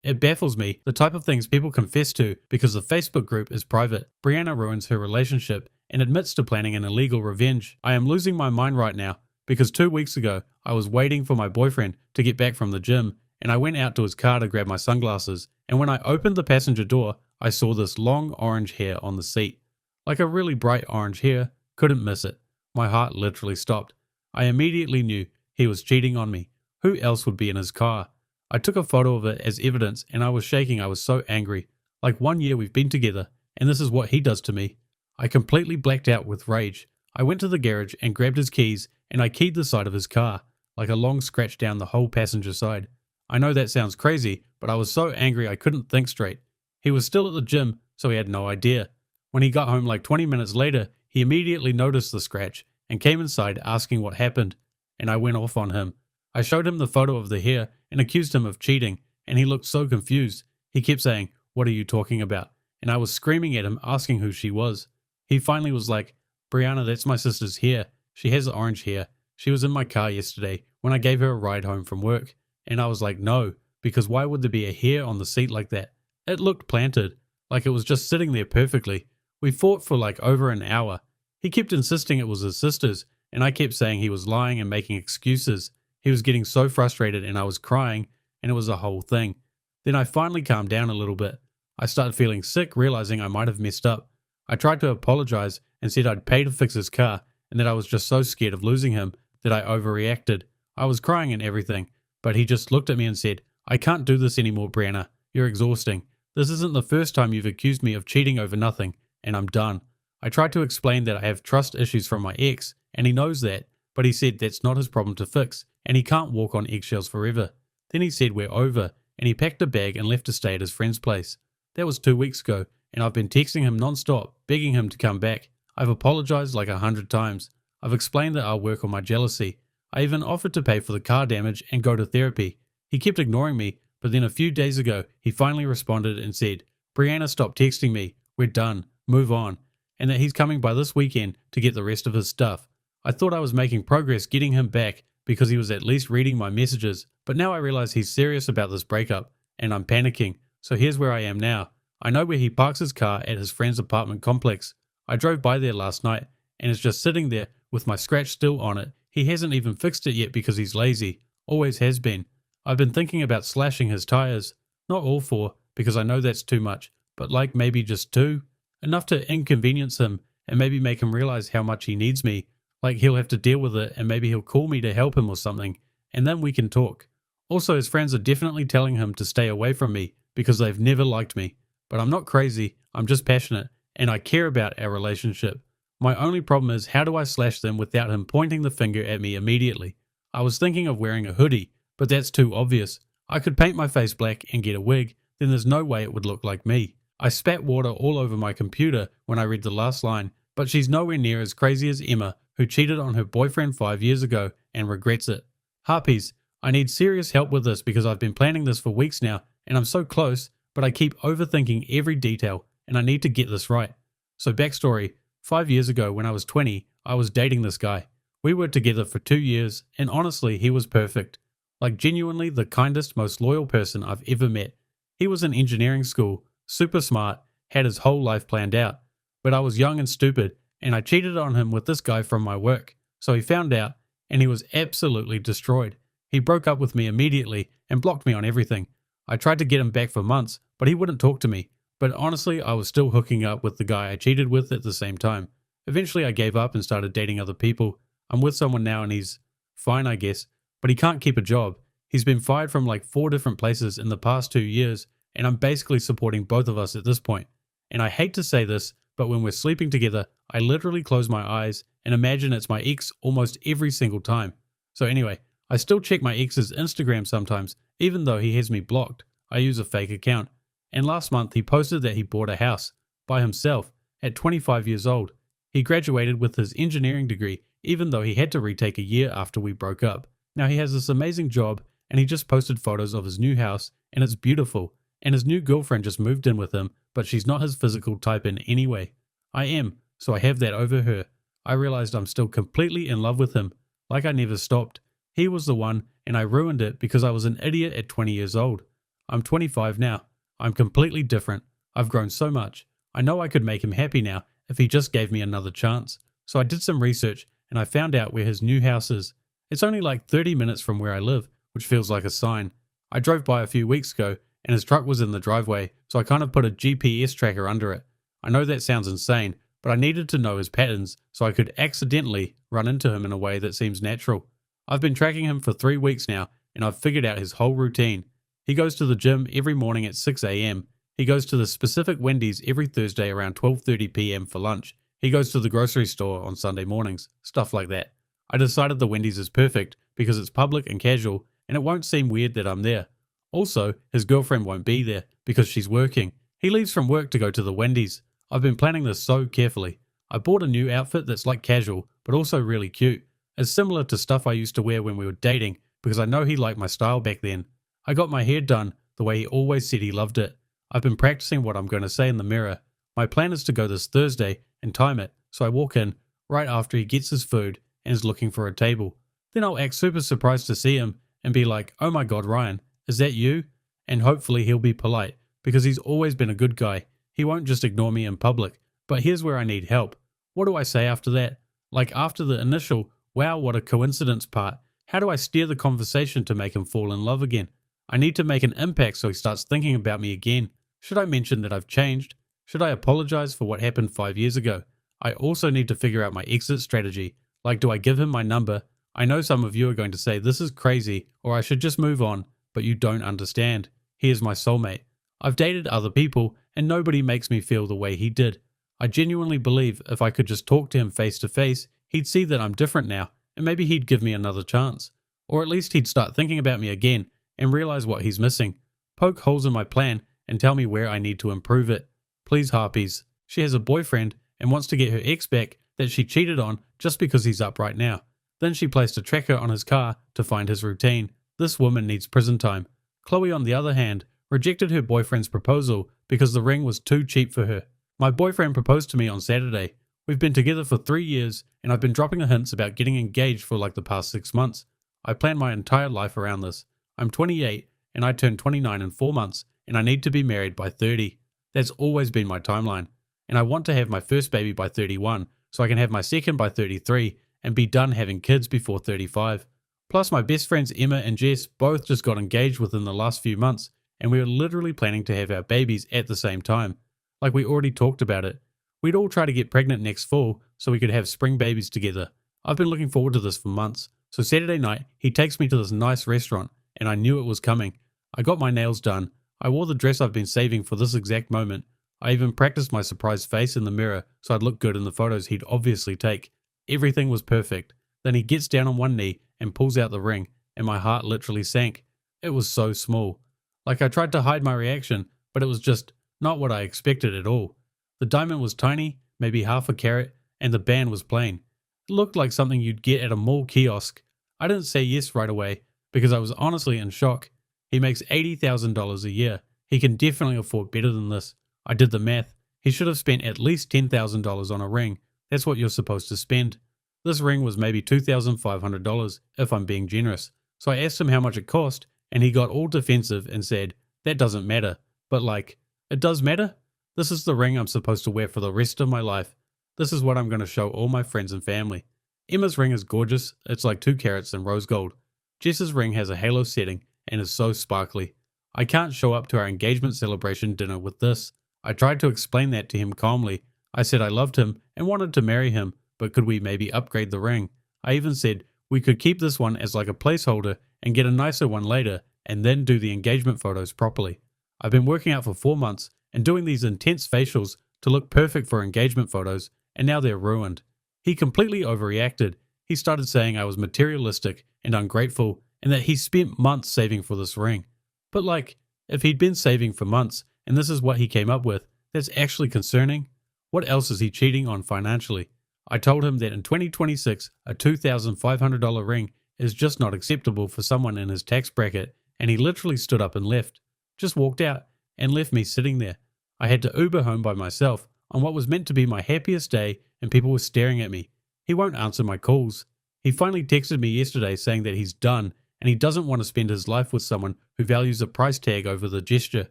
It baffles me the type of things people confess to because the Facebook group is private. Brianna ruins her relationship and admits to planning an illegal revenge. I am losing my mind right now because 2 weeks ago I was waiting for my boyfriend to get back from the gym and I went out to his car to grab my sunglasses, and when I opened the passenger door I saw this long orange hair on the seat. Like a really bright orange hair, couldn't miss it. My heart literally stopped. I immediately knew he was cheating on me. Who else would be in his car? I took a photo of it as evidence and I was shaking. I was so angry. Like 1 year we've been together and this is what he does to me. I completely blacked out with rage. I went to the garage and grabbed his keys and I keyed the side of his car, like a long scratch down the whole passenger side. I know that sounds crazy, but I was so angry I couldn't think straight. He was still at the gym, so he had no idea. When he got home like 20 minutes later, he immediately noticed the scratch and came inside asking what happened, and I went off on him. I showed him the photo of the hair and accused him of cheating, and he looked so confused. He kept saying, "What are you talking about?" And I was screaming at him asking who she was. He finally was like, "Brianna, that's my sister's hair. She has orange hair. She was in my car yesterday when I gave her a ride home from work." And I was like, "No, because why would there be a hair on the seat like that?" It looked planted, like it was just sitting there perfectly. We fought for like over an hour. He kept insisting it was his sister's, and I kept saying he was lying and making excuses. He was getting so frustrated and I was crying, and it was a whole thing. Then I finally calmed down a little bit. I started feeling sick, realizing I might have messed up. I tried to apologize and said I'd pay to fix his car and that I was just so scared of losing him that I overreacted. I was crying and everything, but he just looked at me and said, "I can't do this anymore, Brianna. You're exhausting. This isn't the first time you've accused me of cheating over nothing, and I'm done." I tried to explain that I have trust issues from my ex, and he knows that, but he said that's not his problem to fix, and he can't walk on eggshells forever. Then he said we're over, and he packed a bag and left to stay at his friend's place. That was 2 weeks ago, and I've been texting him non-stop, begging him to come back. I've apologized like 100 times. I've explained that I'll work on my jealousy. I even offered to pay for the car damage and go to therapy. He kept ignoring me, but then a few days ago, he finally responded and said, "Brianna, stop texting me. We're done. Move on." And that he's coming by this weekend to get the rest of his stuff. I thought I was making progress getting him back because he was at least reading my messages, but now I realize he's serious about this breakup, and I'm panicking. So here's where I am now. I know where he parks his car at his friend's apartment complex. I drove by there last night, and it's just sitting there with my scratch still on it. He hasn't even fixed it yet because he's lazy. Always has been. I've been thinking about slashing his tires. Not all 4, because I know that's too much, but like maybe just 2. Enough to inconvenience him and maybe make him realize how much he needs me. Like he'll have to deal with it and maybe he'll call me to help him or something, and then we can talk. Also, his friends are definitely telling him to stay away from me because they've never liked me. But I'm not crazy, I'm just passionate, and I care about our relationship. My only problem is, how do I slash them without him pointing the finger at me immediately? I was thinking of wearing a hoodie, but that's too obvious. I could paint my face black and get a wig, then there's no way it would look like me. I spat water all over my computer when I read the last line, but she's nowhere near as crazy as Emma, who cheated on her boyfriend 5 years ago and regrets it. Harpies, I need serious help with this because I've been planning this for weeks now, and I'm so close, but I keep overthinking every detail, and I need to get this right. So backstory, 5 years ago when I was 20, I was dating this guy. We were together for 2 years, and honestly, he was perfect. Like genuinely the kindest, most loyal person I've ever met. He was in engineering school, super smart, had his whole life planned out. But I was young and stupid, and I cheated on him with this guy from my work. So he found out, and he was absolutely destroyed. He broke up with me immediately and blocked me on everything. I tried to get him back for months, but he wouldn't talk to me. But honestly, I was still hooking up with the guy I cheated with at the same time. Eventually I gave up and started dating other people. I'm with someone now and he's fine, I guess, but he can't keep a job. He's been fired from like 4 different places in the past 2 years, and I'm basically supporting both of us at this point. And I hate to say this, but when we're sleeping together, I literally close my eyes and imagine it's my ex almost every single time. So anyway, I still check my ex's Instagram sometimes, even though he has me blocked. I use a fake account. And last month he posted that he bought a house by himself at 25 years old. He graduated with his engineering degree, even though he had to retake a year after we broke up. Now he has this amazing job, and he just posted photos of his new house, and it's beautiful. And his new girlfriend just moved in with him, but she's not his physical type in any way. I am, so I have that over her. I realized I'm still completely in love with him, like I never stopped. He was the one, and I ruined it because I was an idiot at 20 years old. I'm 25 now. I'm completely different. I've grown so much. I know I could make him happy now if he just gave me another chance. So I did some research and I found out where his new house is. It's only like 30 minutes from where I live, which feels like a sign. I drove by a few weeks ago and his truck was in the driveway, so I kind of put a GPS tracker under it. I know that sounds insane, but I needed to know his patterns so I could accidentally run into him in a way that seems natural. I've been tracking him for 3 weeks now and I've figured out his whole routine. He goes to the gym every morning at 6 a.m. He goes to the specific Wendy's every Thursday around 12:30 p.m. for lunch. He goes to the grocery store on Sunday mornings, stuff like that. I decided the Wendy's is perfect because it's public and casual and it won't seem weird that I'm there. Also, his girlfriend won't be there because she's working. He leaves from work to go to the Wendy's. I've been planning this so carefully. I bought a new outfit that's like casual, but also really cute. It's similar to stuff I used to wear when we were dating because I know he liked my style back then. I got my hair done the way he always said he loved it. I've been practicing what I'm going to say in the mirror. My plan is to go this Thursday and time it so I walk in right after he gets his food and is looking for a table. Then I'll act super surprised to see him and be like, "Oh my god, Ryan, is that you?" And hopefully he'll be polite because he's always been a good guy. He won't just ignore me in public. But here's where I need help. What do I say after that? Like after the initial, "wow, what a coincidence" part, how do I steer the conversation to make him fall in love again? I need to make an impact so he starts thinking about me again. Should I mention that I've changed? Should I apologize for what happened 5 years ago? I also need to figure out my exit strategy. Like, do I give him my number? I know some of you are going to say this is crazy or I should just move on, but you don't understand. He is my soulmate. I've dated other people and nobody makes me feel the way he did. I genuinely believe if I could just talk to him face to face, he'd see that I'm different now and maybe he'd give me another chance. Or at least he'd start thinking about me again and realize what he's missing. Poke holes in my plan and tell me where I need to improve it. Please, Harpies. She has a boyfriend and wants to get her ex back that she cheated on just because he's up right now. Then she placed a tracker on his car to find his routine. This woman needs prison time. Chloe, on the other hand, rejected her boyfriend's proposal because the ring was too cheap for her. My boyfriend proposed to me on Saturday. We've been together for 3 years and I've been dropping the hints about getting engaged for like the past 6 months. I planned my entire life around this. I'm 28 and I turn 29 in 4 months and I need to be married by 30. That's always been my timeline. And I want to have my first baby by 31 so I can have my second by 33 and be done having kids before 35. Plus my best friends Emma and Jess both just got engaged within the last few months and we were literally planning to have our babies at the same time. Like we already talked about it. We'd all try to get pregnant next fall so we could have spring babies together. I've been looking forward to this for months. So Saturday night, he takes me to this nice restaurant and I knew it was coming. I got my nails done. I wore the dress I've been saving for this exact moment. I even practiced my surprised face in the mirror so I'd look good in the photos he'd obviously take. Everything was perfect. Then he gets down on one knee and pulls out the ring and my heart literally sank. It was so small. Like I tried to hide my reaction, but it was just not what I expected at all. The diamond was tiny, maybe half a carat, and the band was plain. It looked like something you'd get at a mall kiosk. I didn't say yes right away because I was honestly in shock. He makes $80,000 a year. He can definitely afford better than this. I did the math. He should have spent at least $10,000 on a ring. That's what you're supposed to spend. This ring was maybe $2,500 if I'm being generous. So I asked him how much it cost and he got all defensive and said, "That doesn't matter." But like, it does matter? This is the ring I'm supposed to wear for the rest of my life. This is what I'm going to show all my friends and family. Emma's ring is gorgeous. It's like 2 carats in rose gold. Jess's ring has a halo setting and is so sparkly. I can't show up to our engagement celebration dinner with this. I tried to explain that to him calmly. I said I loved him and wanted to marry him, but could we maybe upgrade the ring? I even said we could keep this one as like a placeholder and get a nicer one later and then do the engagement photos properly. I've been working out for 4 months and doing these intense facials to look perfect for engagement photos and now they're ruined. He completely overreacted. He started saying I was materialistic and ungrateful and that he spent months saving for this ring. But like, if he'd been saving for months and this is what he came up with, that's actually concerning. What else is he cheating on financially? I told him that in 2026, a $2,500 ring is just not acceptable for someone in his tax bracket, and he literally stood up and left. Just walked out and left me sitting there. I had to Uber home by myself on what was meant to be my happiest day, and people were staring at me. He won't answer my calls. He finally texted me yesterday saying that he's done and he doesn't want to spend his life with someone who values a price tag over the gesture.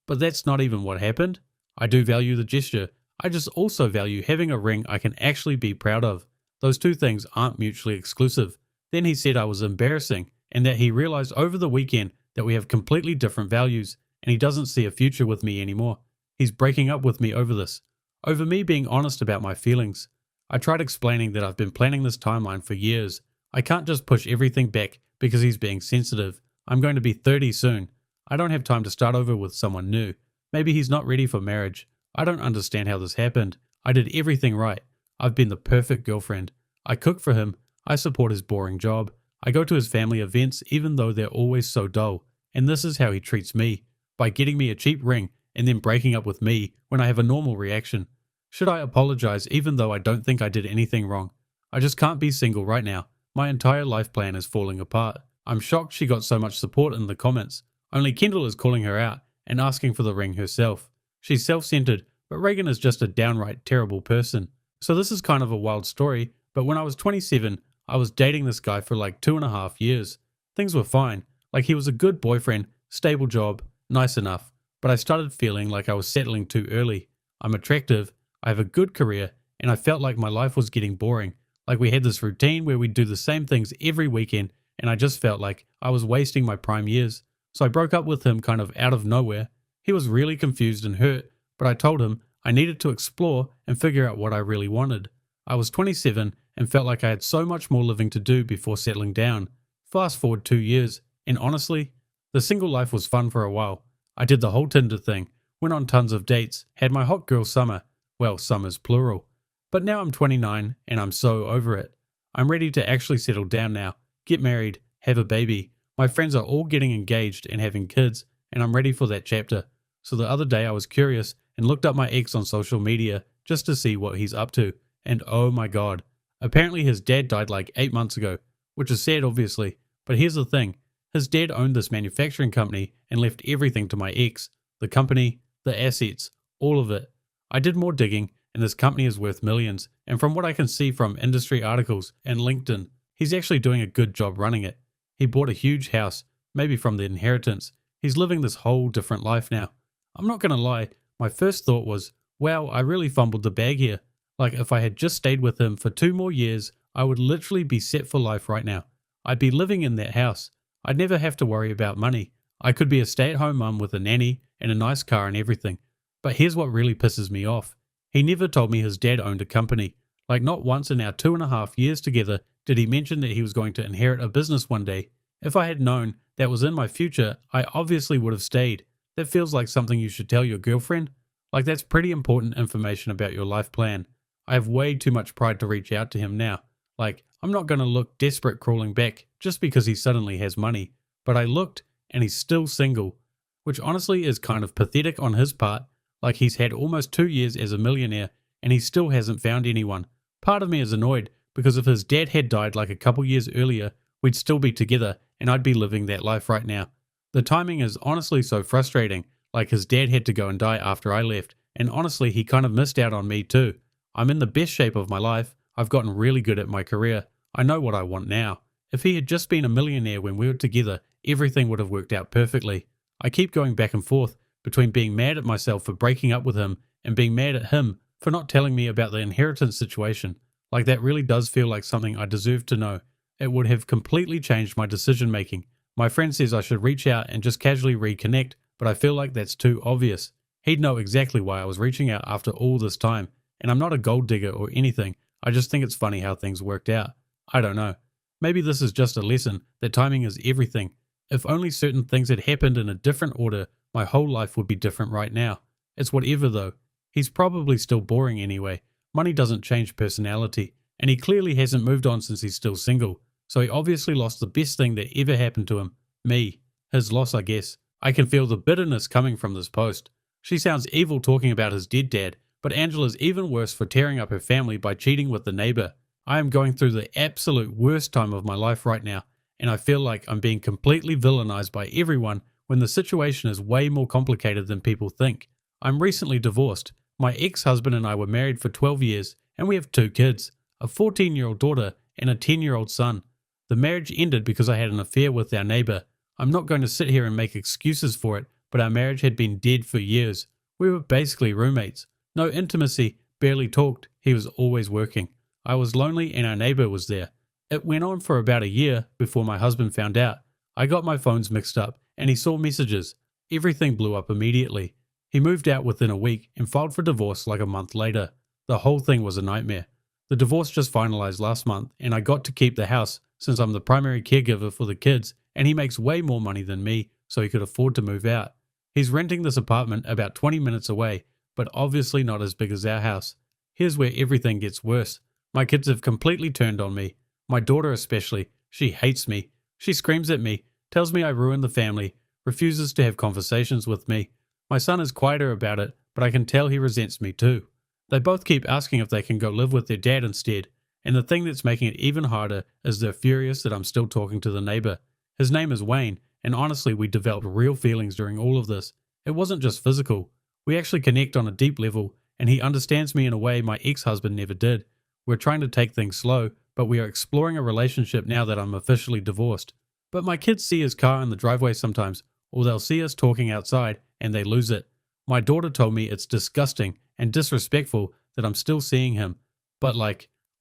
But that's not even what happened. I do value the gesture. I just also value having a ring I can actually be proud of. Those two things aren't mutually exclusive. Then he said I was embarrassing and that he realized over the weekend that we have completely different values and he doesn't see a future with me anymore. He's breaking up with me over this. Over me being honest about my feelings. I tried explaining that I've been planning this timeline for years. I can't just push everything back because he's being sensitive. I'm going to be 30 soon. I don't have time to start over with someone new. Maybe he's not ready for marriage. I don't understand how this happened. I did everything right. I've been the perfect girlfriend. I cook for him. I support his boring job. I go to his family events even though they're always so dull. And this is how he treats me. By getting me a cheap ring and then breaking up with me when I have a normal reaction. Should I apologize even though I don't think I did anything wrong? I just can't be single right now. My entire life plan is falling apart. I'm shocked she got so much support in the comments. Only Kendall is calling her out and asking for the ring herself. She's self-centered, but Reagan is just a downright terrible person. So this is kind of a wild story, but when I was 27, I was dating this guy for like 2.5 years. Things were fine, like he was a good boyfriend, stable job, nice enough, but I started feeling like I was settling too early. I'm attractive, I have a good career, and I felt like my life was getting boring. Like we had this routine where we'd do the same things every weekend, and I just felt like I was wasting my prime years. So I broke up with him kind of out of nowhere. He was really confused and hurt, but I told him I needed to explore and figure out what I really wanted. I was 27 and felt like I had so much more living to do before settling down. Fast forward 2 years, and honestly, the single life was fun for a while. I did the whole Tinder thing, went on tons of dates, had my hot girl summer. Well, summer's plural. But now I'm 29 and I'm so over it. I'm ready to actually settle down now, get married, have a baby. My friends are all getting engaged and having kids, and I'm ready for that chapter. So the other day I was curious and looked up my ex on social media just to see what he's up to. And oh my god, apparently his dad died like 8 months ago, which is sad obviously, but here's the thing. His dad owned this manufacturing company and left everything to my ex. The company, the assets, all of it. I did more digging and this company is worth millions, and from what I can see from industry articles and LinkedIn, he's actually doing a good job running it. He bought a huge house, maybe from the inheritance. He's living this whole different life now. I'm not gonna lie, my first thought was, wow, I really fumbled the bag here. Like if I had just stayed with him for 2 more years, I would literally be set for life right now. I'd be living in that house. I'd never have to worry about money. I could be a stay-at-home mum with a nanny and a nice car and everything. But here's what really pisses me off. He never told me his dad owned a company. Like not once in our 2.5 years together did he mention that he was going to inherit a business one day. If I had known that was in my future, I obviously would have stayed. That feels like something you should tell your girlfriend. Like that's pretty important information about your life plan. I have way too much pride to reach out to him now. Like, I'm not going to look desperate crawling back just because he suddenly has money. But I looked and he's still single, which honestly is kind of pathetic on his part. Like he's had almost 2 years as a millionaire and he still hasn't found anyone. Part of me is annoyed because if his dad had died like a couple years earlier, we'd still be together and I'd be living that life right now. The timing is honestly so frustrating. Like his dad had to go and die after I left, and honestly he kind of missed out on me too. I'm in the best shape of my life. I've gotten really good at my career. I know what I want now. If he had just been a millionaire when we were together, everything would have worked out perfectly. I keep going back and forth between being mad at myself for breaking up with him and being mad at him for not telling me about the inheritance situation. Like that really does feel like something I deserve to know. It would have completely changed my decision making. My friend says I should reach out and just casually reconnect, but I feel like that's too obvious. He'd know exactly why I was reaching out after all this time, and I'm not a gold digger or anything. I just think it's funny how things worked out. I don't know. Maybe this is just a lesson that timing is everything. If only certain things had happened in a different order, my whole life would be different right now. It's whatever though. He's probably still boring anyway. Money doesn't change personality, and he clearly hasn't moved on since he's still single. So he obviously lost the best thing that ever happened to him. Me. His loss, I guess. I can feel the bitterness coming from this post. She sounds evil talking about his dead dad, but Angela's even worse for tearing up her family by cheating with the neighbor. I am going through the absolute worst time of my life right now, and I feel like I'm being completely villainized by everyone when the situation is way more complicated than people think. I'm recently divorced. My ex-husband and I were married for 12 years, and we have 2 kids, a 14-year-old daughter and a 10-year-old son. The marriage ended because I had an affair with our neighbor. I'm not going to sit here and make excuses for it, but our marriage had been dead for years. We were basically roommates. No intimacy, barely talked, he was always working. I was lonely and our neighbor was there. It went on for about a year before my husband found out. I got my phones mixed up and he saw messages. Everything blew up immediately. He moved out within a week and filed for divorce like a month later. The whole thing was a nightmare. The divorce just finalized last month and I got to keep the house since I'm the primary caregiver for the kids and he makes way more money than me, so he could afford to move out. He's renting this apartment about 20 minutes away, but obviously not as big as our house. Here's where everything gets worse. My kids have completely turned on me. My daughter especially. She hates me. She screams at me, tells me I ruined the family, refuses to have conversations with me. My son is quieter about it, but I can tell he resents me too. They both keep asking if they can go live with their dad instead, and the thing that's making it even harder is they're furious that I'm still talking to the neighbor. His name is Wayne, and honestly we developed real feelings during all of this. It wasn't just physical. We actually connect on a deep level, and he understands me in a way my ex-husband never did. We're trying to take things slow, but we are exploring a relationship now that I'm officially divorced. But my kids see his car in the driveway sometimes, or they'll see us talking outside, and they lose it. My daughter told me it's disgusting and disrespectful that I'm still seeing him. But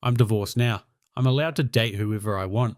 I'm divorced now. I'm allowed to date whoever I want.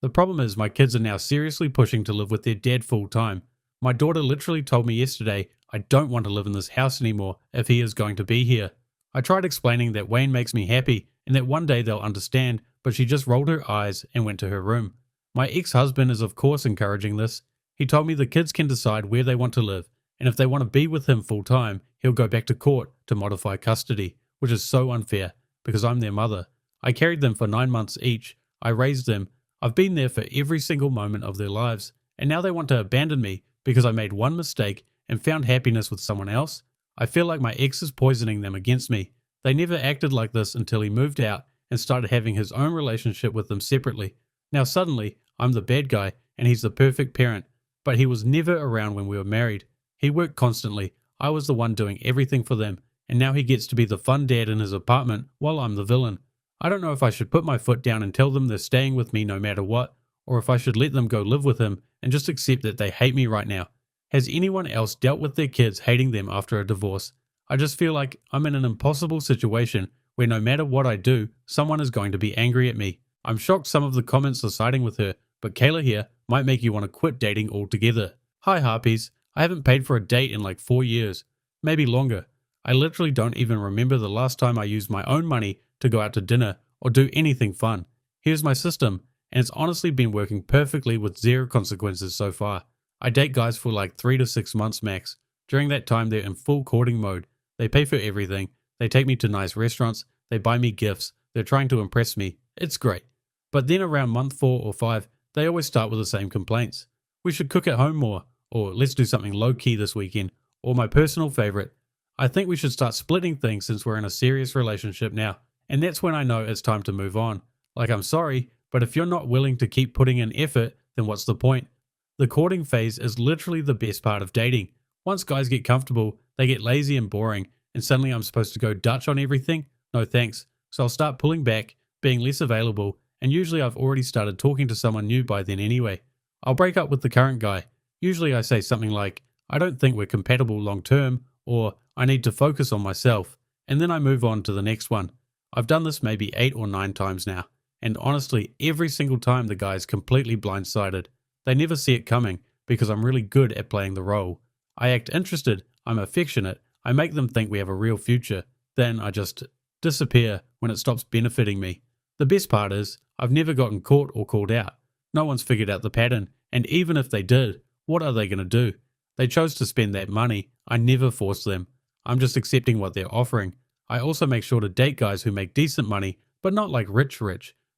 The problem is my kids are now seriously pushing to live with their dad full time. My daughter literally told me yesterday I don't want to live in this house anymore if he is going to be here. I tried explaining that Wayne makes me happy and that one day they'll understand, but she just rolled her eyes and went to her room. My ex-husband is of course encouraging this. He told me the kids can decide where they want to live, and if they want to be with him full time, he'll go back to court to modify custody, which is so unfair because I'm their mother. I carried them for 9 months each. I raised them. I've been there for every single moment of their lives, and now they want to abandon me because I made one mistake and found happiness with someone else. I feel like my ex is poisoning them against me. They never acted like this until he moved out and started having his own relationship with them separately. Now suddenly, I'm the bad guy and he's the perfect parent, but he was never around when we were married. He worked constantly. I was the one doing everything for them, and now he gets to be the fun dad in his apartment while I'm the villain. I don't know if I should put my foot down and tell them they're staying with me no matter what, or if I should let them go live with him and just accept that they hate me right now. Has anyone else dealt with their kids hating them after a divorce? I just feel like I'm in an impossible situation where no matter what I do, someone is going to be angry at me. I'm shocked some of the comments are siding with her, but Kayla here might make you want to quit dating altogether. Hi Harpies, I haven't paid for a date in like 4 years, maybe longer. I literally don't even remember the last time I used my own money to go out to dinner or do anything fun. Here's my system, and it's honestly been working perfectly with zero consequences so far. I date guys for like 3 to 6 months max. During that time they're in full courting mode. They pay for everything, they take me to nice restaurants, they buy me gifts, they're trying to impress me. It's great. But then around month 4 or 5, they always start with the same complaints. We should cook at home more, or let's do something low-key this weekend, or my personal favorite, I think we should start splitting things since we're in a serious relationship now. And that's when I know it's time to move on. I'm sorry, but if you're not willing to keep putting in effort, then what's the point? The courting phase is literally the best part of dating. Once guys get comfortable, they get lazy and boring, and suddenly I'm supposed to go Dutch on everything? No thanks. So I'll start pulling back, being less available, and usually I've already started talking to someone new by then anyway. I'll break up with the current guy. Usually I say something like, I don't think we're compatible long term, or I need to focus on myself, and then I move on to the next one. I've done this maybe 8 or 9 times now, and honestly, every single time the guy is completely blindsided. They never see it coming because I'm really good at playing the role. I act interested, I'm affectionate, I make them think we have a real future, then I just disappear when it stops benefiting me. The best part is, I've never gotten caught or called out. No one's figured out the pattern, and even if they did, what are they going to do? They chose to spend that money. I never forced them. I'm just accepting what they're offering. I also make sure to date guys who make decent money, but not like rich,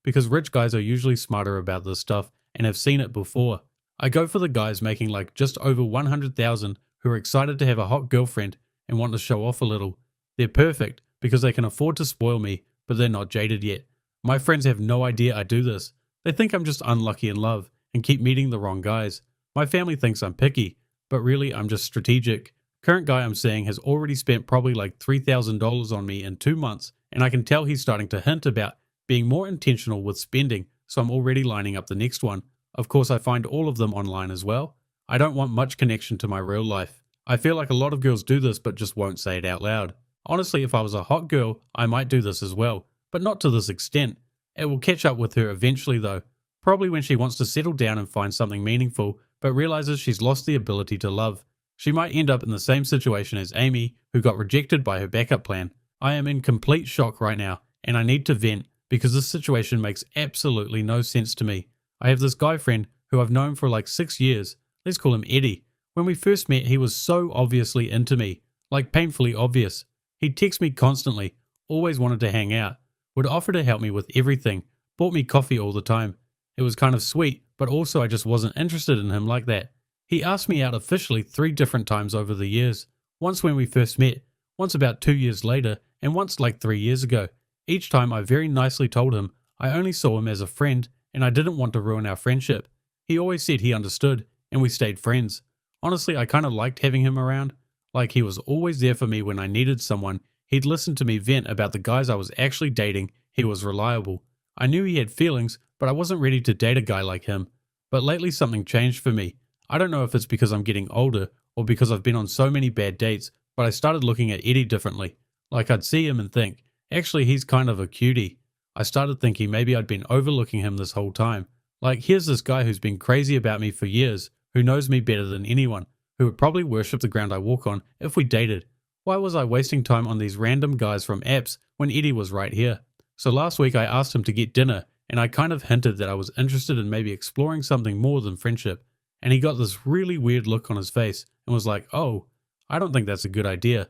because rich guys are usually smarter about this stuff and have seen it before. I go for the guys making just over 100,000 who are excited to have a hot girlfriend and want to show off a little. They're perfect because they can afford to spoil me, but they're not jaded yet. My friends have no idea I do this. They think I'm just unlucky in love and keep meeting the wrong guys. My family thinks I'm picky, but really I'm just strategic. Current guy I'm seeing has already spent probably $3,000 on me in 2 months, and I can tell he's starting to hint about being more intentional with spending so I'm already lining up the next one. Of course, I find all of them online as well. I don't want much connection to my real life. I feel like a lot of girls do this but just won't say it out loud. Honestly, if I was a hot girl, I might do this as well, but not to this extent. It will catch up with her eventually though, probably when she wants to settle down and find something meaningful, but realizes she's lost the ability to love. She might end up in the same situation as Amy, who got rejected by her backup plan. I am in complete shock right now, and I need to vent because this situation makes absolutely no sense to me. I have this guy friend who I've known for like 6 years. Let's call him Eddie. When we first met, he was so obviously into me, like painfully obvious. He'd text me constantly, always wanted to hang out, would offer to help me with everything, bought me coffee all the time. It was kind of sweet, but also I just wasn't interested in him like that. He asked me out officially 3 different times over the years. Once when we first met, once about 2 years later, and once like 3 years ago. Each time I very nicely told him I only saw him as a friend and I didn't want to ruin our friendship. He always said he understood and we stayed friends. Honestly, I kind of liked having him around. Like he was always there for me when I needed someone. He'd listen to me vent about the guys I was actually dating. He was reliable. I knew he had feelings, but I wasn't ready to date a guy like him. But lately something changed for me. I don't know if it's because I'm getting older or because I've been on so many bad dates, but I started looking at Eddie differently. Like I'd see him and think, actually he's kind of a cutie. I started thinking maybe I'd been overlooking him this whole time. Like here's this guy who's been crazy about me for years, who knows me better than anyone, who would probably worship the ground I walk on if we dated. Why was I wasting time on these random guys from apps when Eddie was right here? So last week I asked him to get dinner and I kind of hinted that I was interested in maybe exploring something more than friendship. And he got this really weird look on his face and was like, oh, I don't think that's a good idea.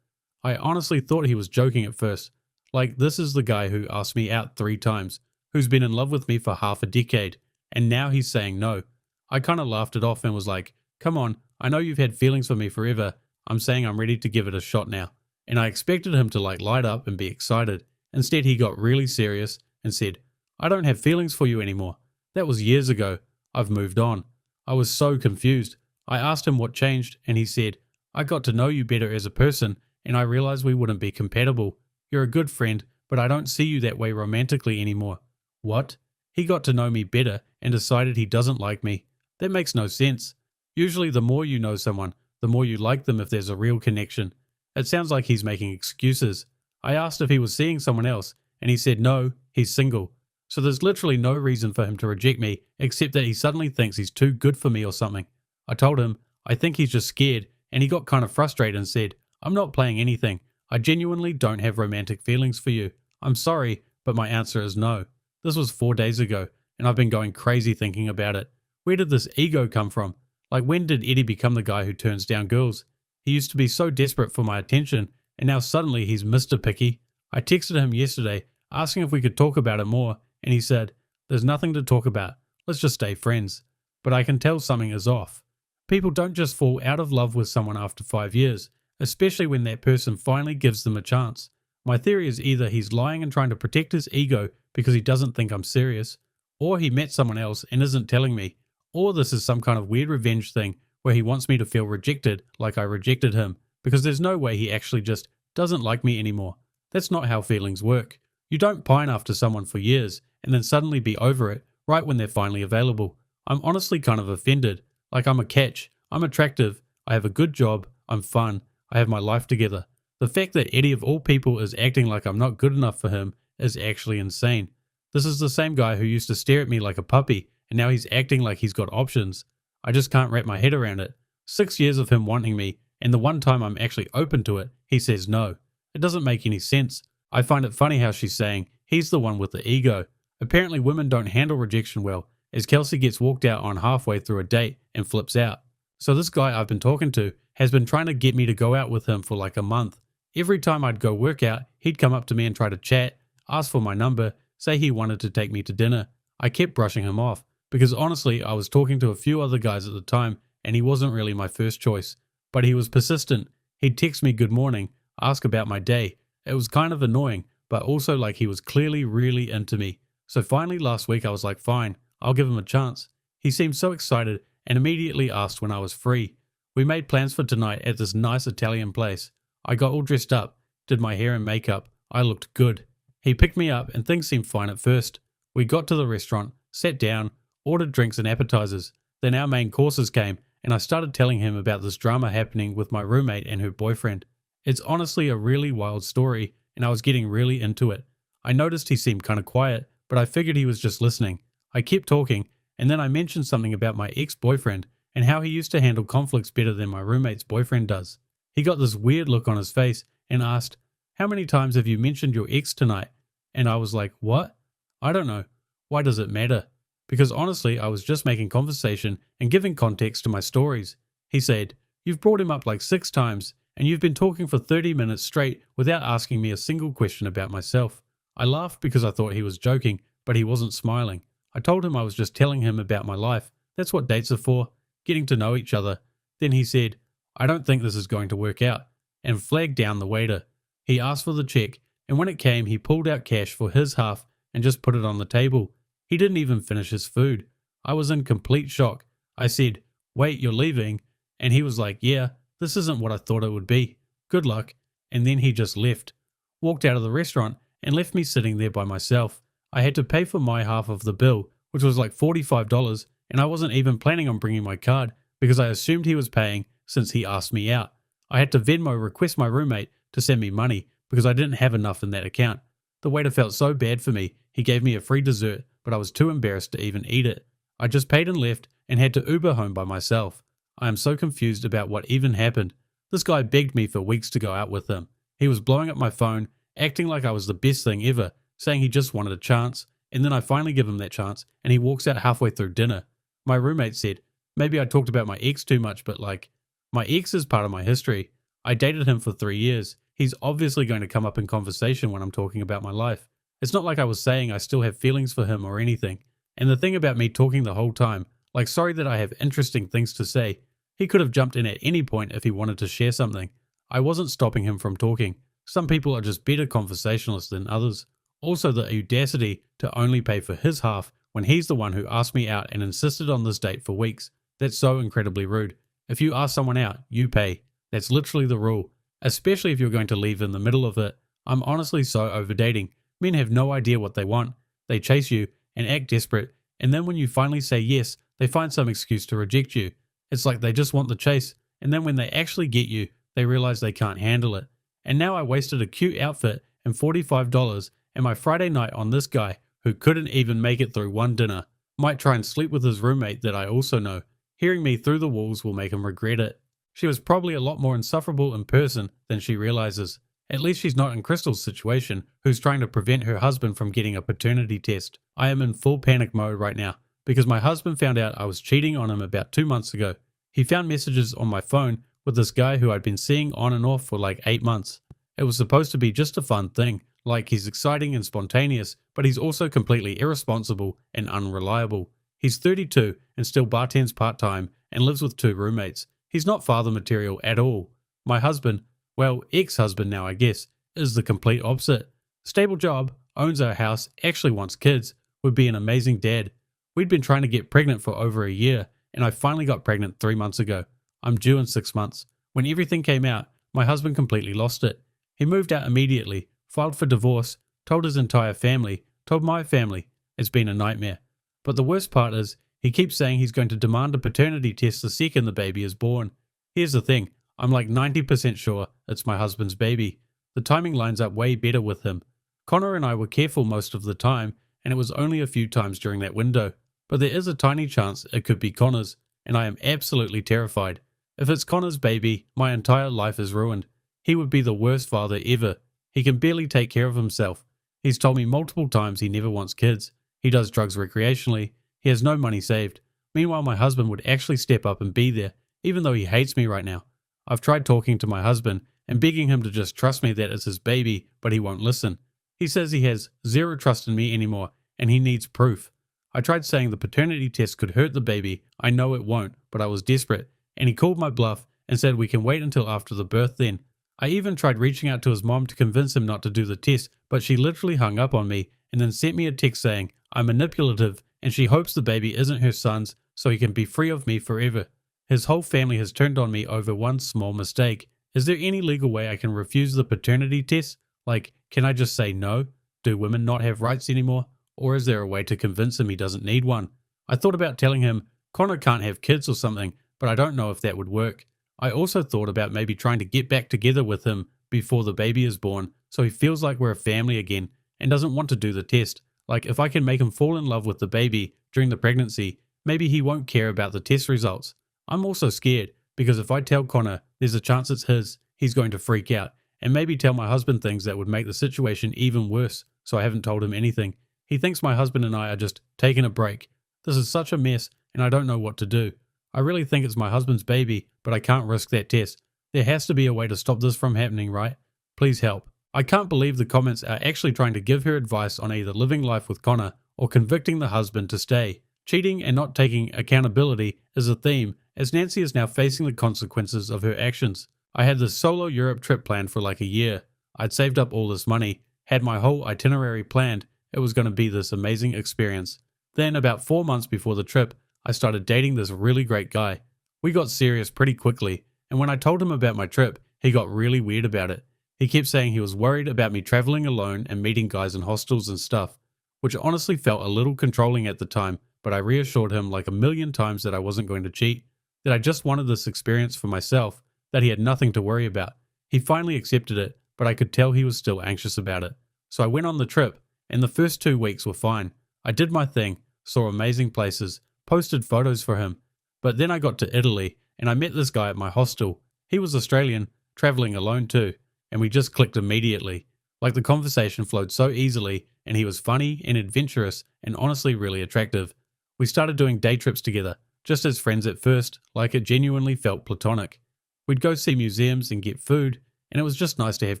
I honestly thought he was joking at first. Like, this is the guy who asked me out 3 times, who's been in love with me for half a decade, and now he's saying no. I kind of laughed it off and was like, come on, I know you've had feelings for me forever. I'm saying I'm ready to give it a shot now. And I expected him to like light up and be excited. Instead, he got really serious and said, I don't have feelings for you anymore. That was years ago. I've moved on. I was so confused. I asked him what changed, and he said, I got to know you better as a person, and I realized we wouldn't be compatible. You're a good friend, but I don't see you that way romantically anymore. What? He got to know me better and decided he doesn't like me. That makes no sense. Usually the more you know someone, the more you like them if there's a real connection. It sounds like he's making excuses. I asked if he was seeing someone else, and he said no, he's single. So there's literally no reason for him to reject me except that he suddenly thinks he's too good for me or something. I told him, I think he's just scared, and he got kind of frustrated and said, I'm not playing anything. I genuinely don't have romantic feelings for you. I'm sorry, but my answer is no. This was 4 days ago, and I've been going crazy thinking about it. Where did this ego come from? Like when did Eddie become the guy who turns down girls? He used to be so desperate for my attention, and now suddenly he's Mr. Picky. I texted him yesterday, asking if we could talk about it more, and he said, there's nothing to talk about. Let's just stay friends. But I can tell something is off. People don't just fall out of love with someone after 5 years, especially when that person finally gives them a chance. My theory is either he's lying and trying to protect his ego because he doesn't think I'm serious, or he met someone else and isn't telling me, or this is some kind of weird revenge thing where he wants me to feel rejected like I rejected him, because there's no way he actually just doesn't like me anymore. That's not how feelings work. You don't pine after someone for years and then suddenly be over it right when they're finally available. I'm honestly kind of offended. Like I'm a catch. I'm attractive. I have a good job. I'm fun. I have my life together. The fact that Eddie of all people is acting like I'm not good enough for him is actually insane. This is the same guy who used to stare at me like a puppy and now he's acting like he's got options. I just can't wrap my head around it. 6 years of him wanting me, and the one time I'm actually open to it, he says no. It doesn't make any sense. I find it funny how she's saying he's the one with the ego. Apparently women don't handle rejection well, as Kelsey gets walked out on halfway through a date and flips out. So this guy I've been talking to has been trying to get me to go out with him for like a month. Every time I'd go work out, he'd come up to me and try to chat, ask for my number, say he wanted to take me to dinner. I kept brushing him off, because honestly I was talking to a few other guys at the time and he wasn't really my first choice. But he was persistent. He'd text me good morning, ask about my day. It was kind of annoying, but also like he was clearly really into me. So finally last week I was like, fine, I'll give him a chance. He seemed so excited and immediately asked when I was free. We made plans for tonight at this nice Italian place. I got all dressed up, did my hair and makeup. I looked good. He picked me up and things seemed fine at first. We got to the restaurant, sat down, ordered drinks and appetizers. Then our main courses came, and I started telling him about this drama happening with my roommate and her boyfriend. It's honestly a really wild story, and I was getting really into it. I noticed he seemed kind of quiet, but I figured he was just listening. I kept talking, and then I mentioned something about my ex-boyfriend and how he used to handle conflicts better than my roommate's boyfriend does. He got this weird look on his face and asked, "How many times have you mentioned your ex tonight?" And I was like, "What? I don't know. Why does it matter?" Because honestly, I was just making conversation and giving context to my stories. He said, "You've brought him up like 6 times, and you've been talking for 30 minutes straight without asking me a single question about myself." I laughed because I thought he was joking, but he wasn't smiling. I told him I was just telling him about my life. That's what dates are for, getting to know each other. Then he said, "I don't think this is going to work out," and flagged down the waiter. He asked for the check, and when it came, he pulled out cash for his half and just put it on the table. He didn't even finish his food. I was in complete shock. I said, "Wait, you're leaving?" And he was like, "Yeah, this isn't what I thought it would be. Good luck." And then he just left, walked out of the restaurant, and left me sitting there by myself. I had to pay for my half of the bill, which was like $45, and I wasn't even planning on bringing my card because I assumed he was paying since he asked me out. I had to Venmo request my roommate to send me money because I didn't have enough in that account. The waiter felt so bad for me, he gave me a free dessert, but I was too embarrassed to even eat it. I just paid and left and had to Uber home by myself. I am so confused about what even happened. This guy begged me for weeks to go out with him. He was blowing up my phone, acting like I was the best thing ever, saying he just wanted a chance, and then I finally give him that chance, and he walks out halfway through dinner. My roommate said, "Maybe I talked about my ex too much, but like, my ex is part of my history. I dated him for 3 years. He's obviously going to come up in conversation when I'm talking about my life. It's not like I was saying I still have feelings for him or anything. And the thing about me talking the whole time, like sorry that I have interesting things to say, he could have jumped in at any point if he wanted to share something. I wasn't stopping him from talking. Some people are just better conversationalists than others. Also the audacity to only pay for his half when he's the one who asked me out and insisted on this date for weeks. That's so incredibly rude. If you ask someone out, you pay. That's literally the rule, especially if you're going to leave in the middle of it. I'm honestly so over dating. Men have no idea what they want. They chase you and act desperate, and then when you finally say yes, they find some excuse to reject you. It's like they just want the chase, and then when they actually get you, they realize they can't handle it. And now I wasted a cute outfit and $45 and my Friday night on this guy who couldn't even make it through one dinner. Might try and sleep with his roommate that I also know. Hearing me through the walls will make him regret it. She was probably a lot more insufferable in person than she realizes. At least she's not in Crystal's situation, who's trying to prevent her husband from getting a paternity test. I am in full panic mode right now, because my husband found out I was cheating on him about 2 months ago. He found messages on my phone with this guy who I'd been seeing on and off for like 8 months. It was supposed to be just a fun thing, like he's exciting and spontaneous, but he's also completely irresponsible and unreliable. He's 32 and still bartends part-time and lives with 2 roommates. He's not father material at all. My husband, well, ex-husband now I guess, is the complete opposite. Stable job, owns our house, actually wants kids, would be an amazing dad. We'd been trying to get pregnant for over a year, and I finally got pregnant 3 months ago. I'm due in 6 months. When everything came out, my husband completely lost it. He moved out immediately, filed for divorce, told his entire family, told my family. It's been a nightmare. But the worst part is, he keeps saying he's going to demand a paternity test the second the baby is born. Here's the thing, I'm like 90% sure it's my husband's baby. The timing lines up way better with him. Connor and I were careful most of the time, and it was only a few times during that window. But there is a tiny chance it could be Connor's, and I am absolutely terrified. If it's Connor's baby, my entire life is ruined. He would be the worst father ever. He can barely take care of himself. He's told me multiple times he never wants kids. He does drugs recreationally. He has no money saved. Meanwhile, my husband would actually step up and be there, even though he hates me right now. I've tried talking to my husband and begging him to just trust me that it's his baby, but he won't listen. He says he has zero trust in me anymore, and he needs proof. I tried saying the paternity test could hurt the baby. I know it won't, but I was desperate, and he called my bluff and said we can wait until after the birth then. I even tried reaching out to his mom to convince him not to do the test, but she literally hung up on me and then sent me a text saying I'm manipulative and she hopes the baby isn't her son's so he can be free of me forever. His whole family has turned on me over one small mistake. Is there any legal way I can refuse the paternity test? Like, can I just say no? Do women not have rights anymore? Or is there a way to convince him he doesn't need one? I thought about telling him Connor can't have kids or something, but I don't know if that would work. I also thought about maybe trying to get back together with him before the baby is born so he feels like we're a family again and doesn't want to do the test. Like if I can make him fall in love with the baby during the pregnancy, maybe he won't care about the test results. I'm also scared because if I tell Connor there's a chance it's his, he's going to freak out and maybe tell my husband things that would make the situation even worse, so I haven't told him anything. He thinks my husband and I are just taking a break. This is such a mess and I don't know what to do. I really think it's my husband's baby, but I can't risk that test. There has to be a way to stop this from happening, right? Please help. I can't believe the comments are actually trying to give her advice on either living life with Connor or convicting the husband to stay. Cheating and not taking accountability is a theme, as Nancy is now facing the consequences of her actions. I had this solo Europe trip planned for like a year. I'd saved up all this money, had my whole itinerary planned. It was going to be this amazing experience. Then, about 4 months before the trip, I started dating this really great guy. We got serious pretty quickly, and when I told him about my trip, he got really weird about it. He kept saying he was worried about me traveling alone and meeting guys in hostels and stuff, which honestly felt a little controlling at the time, but I reassured him like a million times that I wasn't going to cheat, that I just wanted this experience for myself, that he had nothing to worry about. He finally accepted it, but I could tell he was still anxious about it. So I went on the trip, and the first 2 weeks were fine. I did my thing, saw amazing places, posted photos for him. But then I got to Italy, and I met this guy at my hostel. He was Australian, traveling alone too, and we just clicked immediately. Like the conversation flowed so easily, and he was funny and adventurous and honestly really attractive. We started doing day trips together, just as friends at first, like it genuinely felt platonic. We'd go see museums and get food, and it was just nice to have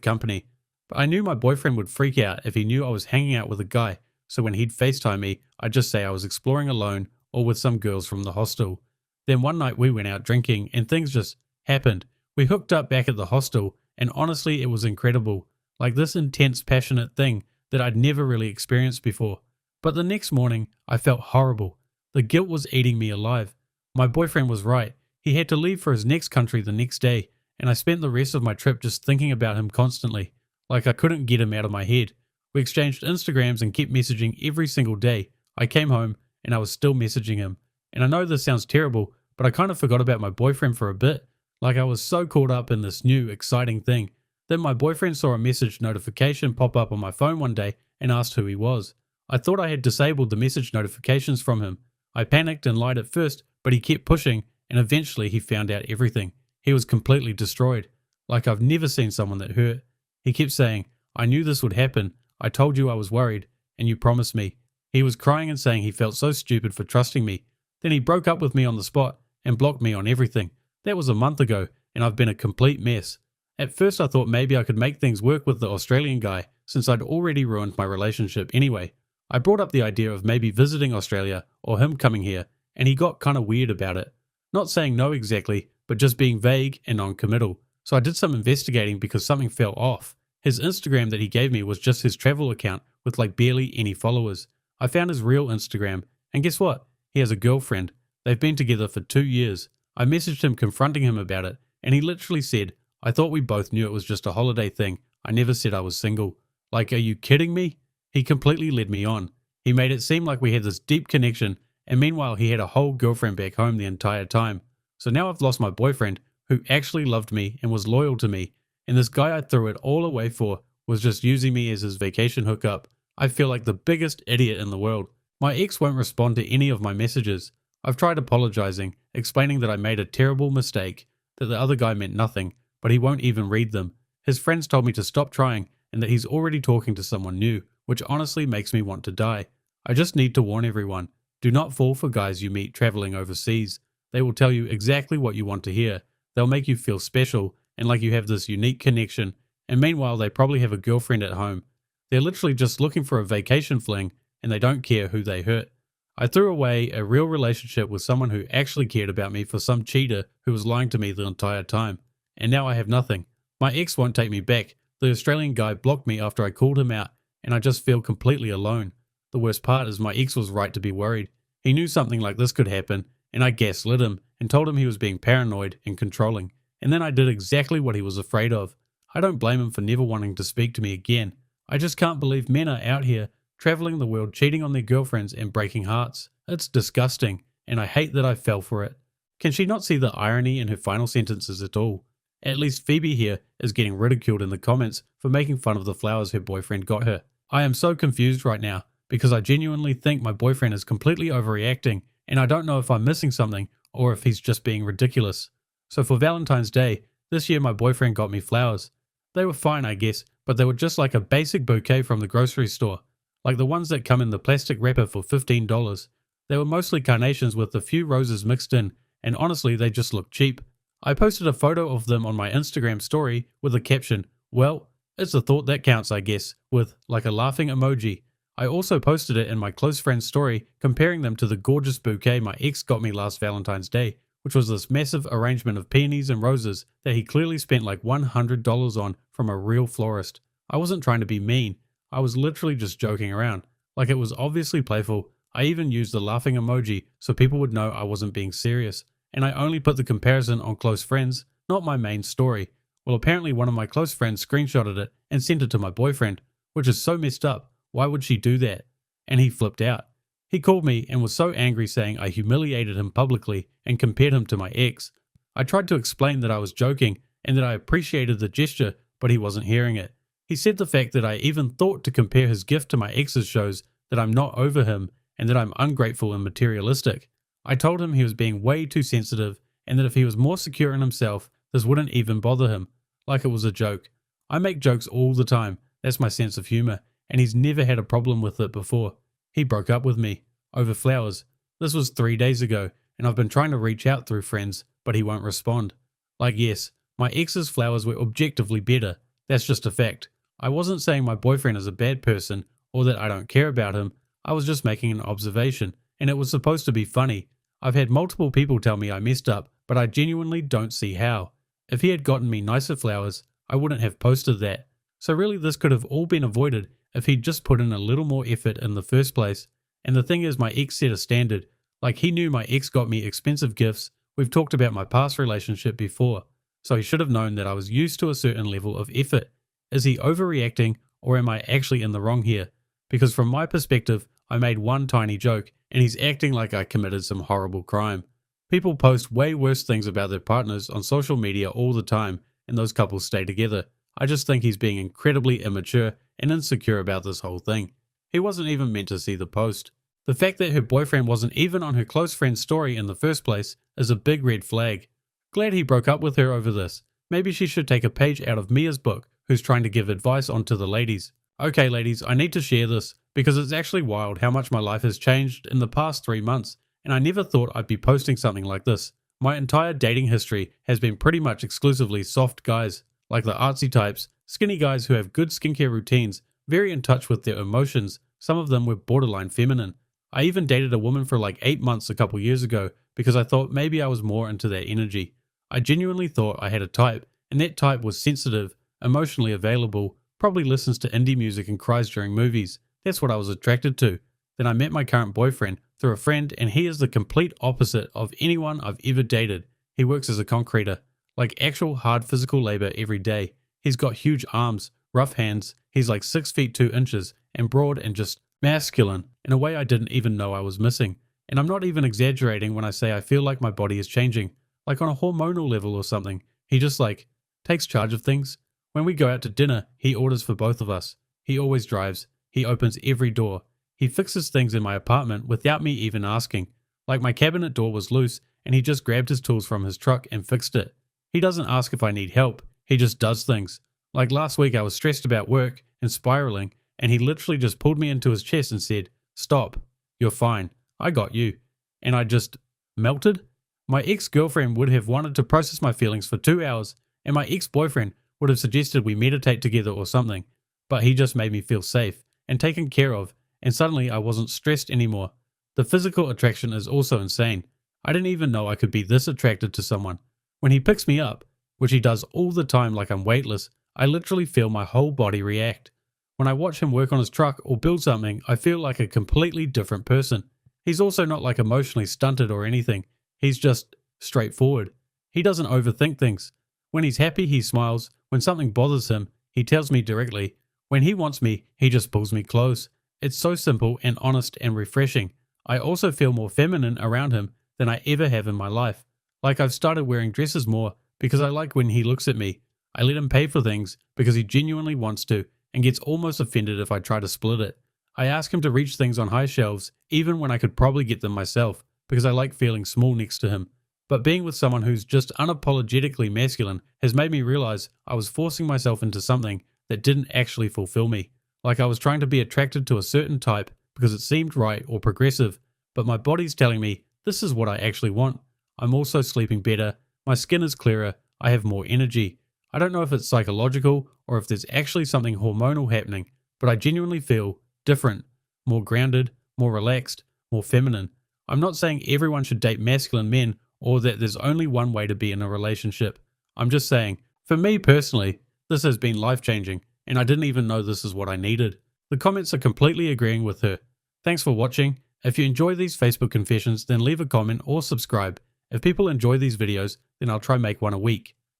company. But I knew my boyfriend would freak out if he knew I was hanging out with a guy, so when he'd FaceTime me, I'd just say I was exploring alone or with some girls from the hostel. Then one night we went out drinking and things just happened. We hooked up back at the hostel, and honestly it was incredible, like this intense passionate thing that I'd never really experienced before. But the next morning I felt horrible. The guilt was eating me alive. My boyfriend was right. He had to leave for his next country the next day, and I spent the rest of my trip just thinking about him constantly, like I couldn't get him out of my head. We exchanged Instagrams and kept messaging every single day. I came home and I was still messaging him. And I know this sounds terrible, but I kind of forgot about my boyfriend for a bit. Like I was so caught up in this new, exciting thing. Then my boyfriend saw a message notification pop up on my phone one day and asked who he was. I thought I had disabled the message notifications from him. I panicked and lied at first, but he kept pushing, and eventually he found out everything. He was completely destroyed. Like I've never seen someone that hurt. He kept saying, "I knew this would happen. I told you I was worried, and you promised me." He was crying and saying he felt so stupid for trusting me. Then he broke up with me on the spot and blocked me on everything. That was a month ago, and I've been a complete mess. At first I thought maybe I could make things work with the Australian guy, since I'd already ruined my relationship anyway. I brought up the idea of maybe visiting Australia or him coming here, and he got kind of weird about it. Not saying no exactly, but just being vague and non-committal. So I did some investigating because something fell off. His Instagram that he gave me was just his travel account with like barely any followers. I found his real Instagram, and guess what? He has a girlfriend. They've been together for 2 years. I messaged him confronting him about it, and he literally said, "I thought we both knew it was just a holiday thing. I never said I was single." Like, are you kidding me? He completely led me on. He made it seem like we had this deep connection, and meanwhile he had a whole girlfriend back home the entire time. So now I've lost my boyfriend, who actually loved me and was loyal to me, and this guy I threw it all away for was just using me as his vacation hookup. I feel like the biggest idiot in the world. My ex won't respond to any of my messages. I've tried apologizing, explaining that I made a terrible mistake, that the other guy meant nothing, but he won't even read them. His friends told me to stop trying and that he's already talking to someone new, which honestly makes me want to die. I just need to warn everyone, do not fall for guys you meet traveling overseas. They will tell you exactly what you want to hear. They'll make you feel special and like you have this unique connection, and meanwhile they probably have a girlfriend at home. They're literally just looking for a vacation fling, and they don't care who they hurt. I threw away a real relationship with someone who actually cared about me for some cheater who was lying to me the entire time. And now I have nothing. My ex won't take me back. The Australian guy blocked me after I called him out, and I just feel completely alone. The worst part is my ex was right to be worried. He knew something like this could happen, and I gaslit him and told him he was being paranoid and controlling. And then I did exactly what he was afraid of. I don't blame him for never wanting to speak to me again. I just can't believe men are out here traveling the world, cheating on their girlfriends and breaking hearts. It's disgusting, and I hate that I fell for it. Can she not see the irony in her final sentences at all? At least Phoebe here is getting ridiculed in the comments for making fun of the flowers her boyfriend got her. I am so confused right now because I genuinely think my boyfriend is completely overreacting, and I don't know if I'm missing something or if he's just being ridiculous. So for Valentine's Day, this year my boyfriend got me flowers. They were fine, I guess, but they were just like a basic bouquet from the grocery store, like the ones that come in the plastic wrapper for $15. They were mostly carnations with a few roses mixed in, and honestly they just looked cheap. I posted a photo of them on my Instagram story with a caption, "Well, it's the thought that counts, I guess," with like a laughing emoji. I also posted it in my close friend's story, comparing them to the gorgeous bouquet my ex got me last Valentine's Day, which was this massive arrangement of peonies and roses that he clearly spent like $100 on from a real florist. I wasn't trying to be mean, I was literally just joking around. Like, it was obviously playful. I even used the laughing emoji so people would know I wasn't being serious, and I only put the comparison on close friends, not my main story. Well, apparently one of my close friends screenshotted it and sent it to my boyfriend, which is so messed up. Why would she do that? And he flipped out. He called me and was so angry, saying I humiliated him publicly and compared him to my ex. I tried to explain that I was joking and that I appreciated the gesture, but he wasn't hearing it. He said the fact that I even thought to compare his gift to my ex's shows that I'm not over him and that I'm ungrateful and materialistic. I told him he was being way too sensitive and that if he was more secure in himself, this wouldn't even bother him, like it was a joke. I make jokes all the time, that's my sense of humor, and he's never had a problem with it before. He broke up with me over flowers. This was 3 days ago, and I've been trying to reach out through friends, but he won't respond. Like, yes, my ex's flowers were objectively better. That's just a fact. I wasn't saying my boyfriend is a bad person or that I don't care about him. I was just making an observation, and it was supposed to be funny. I've had multiple people tell me I messed up, but I genuinely don't see how. If he had gotten me nicer flowers, I wouldn't have posted that. So really this could have all been avoided if he'd just put in a little more effort in the first place. And the thing is, my ex set a standard. Like, he knew my ex got me expensive gifts. We've talked about my past relationship before. So he should have known that I was used to a certain level of effort. Is he overreacting, or am I actually in the wrong here? Because from my perspective, I made one tiny joke, and he's acting like I committed some horrible crime. People post way worse things about their partners on social media all the time, and those couples stay together. I just think he's being incredibly immature and insecure about this whole thing. He wasn't even meant to see the post. The fact that her boyfriend wasn't even on her close friend's story in the first place is a big red flag. Glad he broke up with her over this. Maybe she should take a page out of Mia's book, who's trying to give advice onto the ladies. Okay ladies, I need to share this, because it's actually wild how much my life has changed in the past 3 months, and I never thought I'd be posting something like this. My entire dating history has been pretty much exclusively soft guys, like the artsy types, skinny guys who have good skincare routines, very in touch with their emotions. Some of them were borderline feminine. I even dated a woman for like 8 months a couple years ago because I thought maybe I was more into their energy. I genuinely thought I had a type, and that type was sensitive, emotionally available, probably listens to indie music and cries during movies. That's what I was attracted to. Then I met my current boyfriend through a friend, and he is the complete opposite of anyone I've ever dated. He works as a concreter, like actual hard physical labor every day. He's got huge arms, rough hands, he's like 6 feet 2 inches, and broad and just masculine in a way I didn't even know I was missing. And I'm not even exaggerating when I say I feel like my body is changing, like on a hormonal level or something. He just like takes charge of things. When we go out to dinner, he orders for both of us. He always drives. He opens every door. He fixes things in my apartment without me even asking. Like, my cabinet door was loose and he just grabbed his tools from his truck and fixed it. He doesn't ask if I need help. He just does things. Like last week I was stressed about work and spiraling, and he literally just pulled me into his chest and said, "Stop. You're fine. I got you." And I just melted. My ex-girlfriend would have wanted to process my feelings for 2 hours, and my ex-boyfriend would have suggested we meditate together or something. But he just made me feel safe and taken care of, and suddenly I wasn't stressed anymore. The physical attraction is also insane. I didn't even know I could be this attracted to someone. When he picks me up, which he does all the time like I'm weightless, I literally feel my whole body react. When I watch him work on his truck or build something, I feel like a completely different person. He's also not like emotionally stunted or anything. He's just straightforward. He doesn't overthink things. When he's happy, he smiles. When something bothers him, he tells me directly. When he wants me, he just pulls me close. It's so simple and honest and refreshing. I also feel more feminine around him than I ever have in my life. Like I've started wearing dresses more because I like when he looks at me. I let him pay for things because he genuinely wants to and gets almost offended if I try to split it. I ask him to reach things on high shelves even when I could probably get them myself because I like feeling small next to him. But being with someone who's just unapologetically masculine has made me realize I was forcing myself into something that didn't actually fulfill me. Like I was trying to be attracted to a certain type because it seemed right or progressive, but my body's telling me this is what I actually want. I'm also sleeping better, my skin is clearer, I have more energy. I don't know if it's psychological or if there's actually something hormonal happening, but I genuinely feel different, more grounded, more relaxed, more feminine. I'm not saying everyone should date masculine men or that there's only one way to be in a relationship. I'm just saying, for me personally, this has been life-changing, and I didn't even know this is what I needed. The comments are completely agreeing with her. Thanks for watching. If you enjoy these Facebook confessions, then leave a comment or subscribe. If people enjoy these videos, then I'll try make one a week.